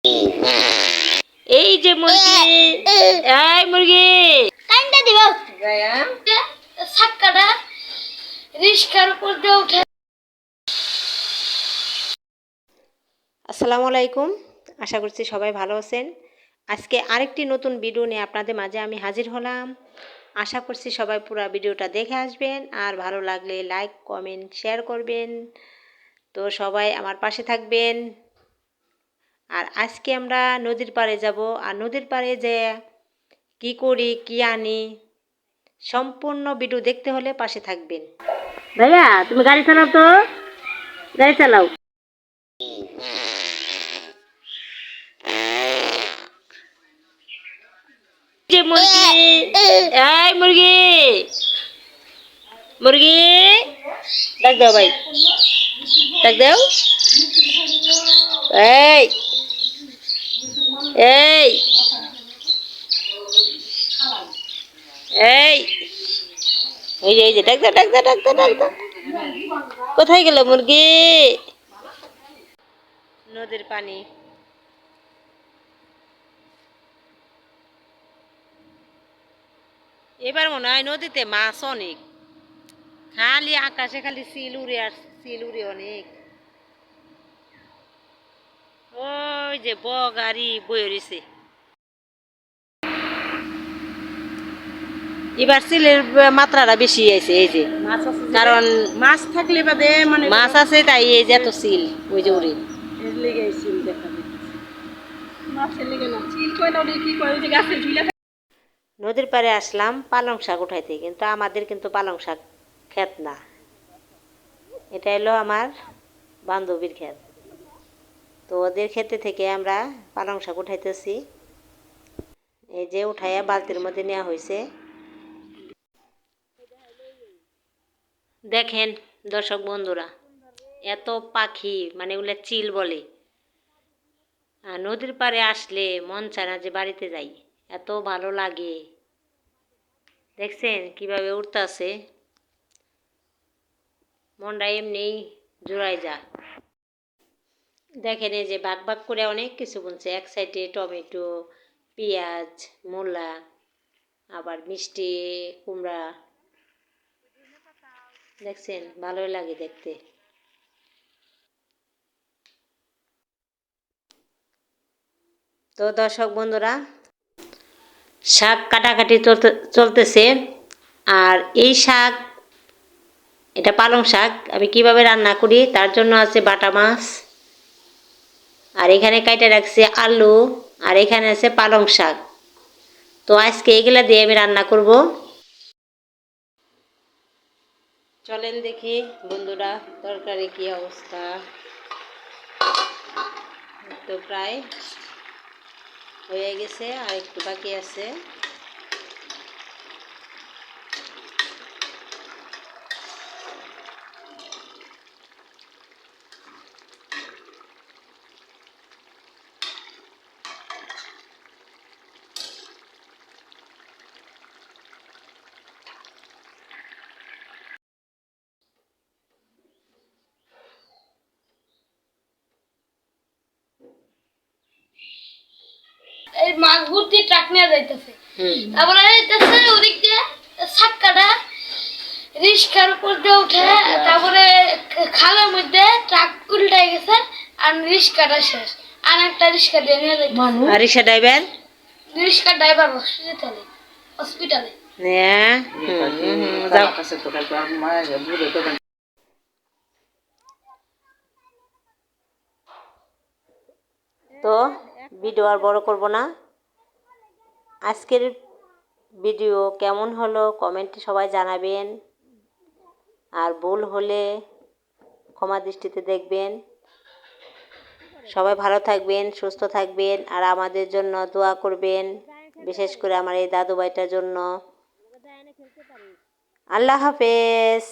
এই যে মুরগি, এই মুরগি কাইন্ডা দিব গায়া সাক্কাটা রিস্কার উপর দিয়ে উঠে। আসসালামু আলাইকুম, আশা করছি সবাই ভালো আছেন। আজকে আরেকটি নতুন ভিডিও নিয়ে আপনাদের মাঝে আমি হাজির হলাম। আশা করছি সবাই পুরো ভিডিওটা দেখে আসবেন, আর ভালো লাগলে লাইক কমেন্ট শেয়ার করবেন। তো সবাই আমার পাশে থাকবেন। আর আজকে আমরা নদীর পাড়ে যাব, আর নদীর পাড়ে যে কি করি কি আনি সম্পূর্ণ ভিডিও দেখতে হলে পাশে থাকবেন। ভাইয়া তুমি গাড়ি চালাও, তো গাড়ি চালাও। যে মুরগি, এই মুরগি, মুরগি ডাক দাও ভাই, ডাক দাও। এই এই এই এই যে ডাক দাও, ডাক দাও, ডাক দাও, ডাক দাও। কোথায় গেল মুরগি? নদীর পানি, এবার মনে হয় নদীতে মাছ অনেক, খালি আকাশে খালি সিল উড়ে আর সিল উড়ে অনেক। ওই যে বগারি বয়ে রয়েছে, এবার সিলের মাত্রাটা বেশি আছে। এই যে কারণ মাছ থাকলে বাদে মানে মাছ আছে, তাই এই যে এত সিল ওই যে উড়ে। এর লেগে সিল দেখা যায়, মাছের লেগে না, সিল কই না ওটা কি কয়, ওই যে গাছের ঝুলে। নদীর পাড়ে আসলাম পালং শাক উঠাইতে, কিন্তু আমাদের কিন্তু পালং শাক ক্ষেত না, এটা এলো আমার বান্ধবীর ক্ষেত। তো ওদের ক্ষেতে থেকে আমরা পালং শাক উঠাইতেছি। এই যে উঠাইয়া বালতির মধ্যে নেওয়া হয়েছে। দেখেন দর্শক বন্ধুরা, এত পাখি, মানে ওগুলো চিল বলে। আর নদীর পাড়ে আসলে মন চায় না যে বাড়িতে যাই, এত ভালো লাগে। দেখছেন কিভাবে উঠতেছে, মনটা এমনি জোড়ায় যায়। দেখেন এই যে ভাগ ভাগ করে অনেক কিছু বুনছে, এক সাইডে টমেটো, পেঁয়াজ, মূলা, আবার মিষ্টি কুমড়া। দেখছেন ভালোই লাগে দেখতে। তো দর্শক বন্ধুরা, শাক কাটাকাটি চলতেছে। আর এই শাক, এটা পালং শাক, আমি কিভাবে রান্না করি তার জন্য আছে বাটা মাছ, আর এখানে কাইটা রাখছি আলু, আর এখানে আছে পালং শাক। তো আজকে এগুলা দিয়ে আমি রান্না করব। চলেন দেখি বন্ধুরা তরকারি কি অবস্থা। তো প্রায় হয়ে গেছে, আর একটু বাকি আছে। এই মাছ ভর্তি ট্রাক নিয়ে যাইতেছে, তারপরে যাইতেছে ওদিক দিয়ে সাক্কাটা রিস্কার উপর দিয়ে উঠে, তারপরে খালের মধ্যে ট্রাক উল্টাই গেছে, আর রিস্কাটা শেষ। আর একটা রিস্কা দিয়ে নিয়ে যাইতেছে। আর রিক্সা ড্রাইভার, রিস্কা ড্রাইভার হসপিটালে হসপিটালে। তো ভিডিও আর বড় করব না। আজকের ভিডিও কেমন হলো কমেন্টে সবাই জানাবেন, আর ভুল হলে ক্ষমা দৃষ্টিতে দেখবেন। সবাই ভালো থাকবেন, সুস্থ থাকবেন, আর আমাদের জন্য দোয়া করবেন, বিশেষ করে আমার এই দাদু ভাইটার জন্য। আল্লাহ হাফেজ।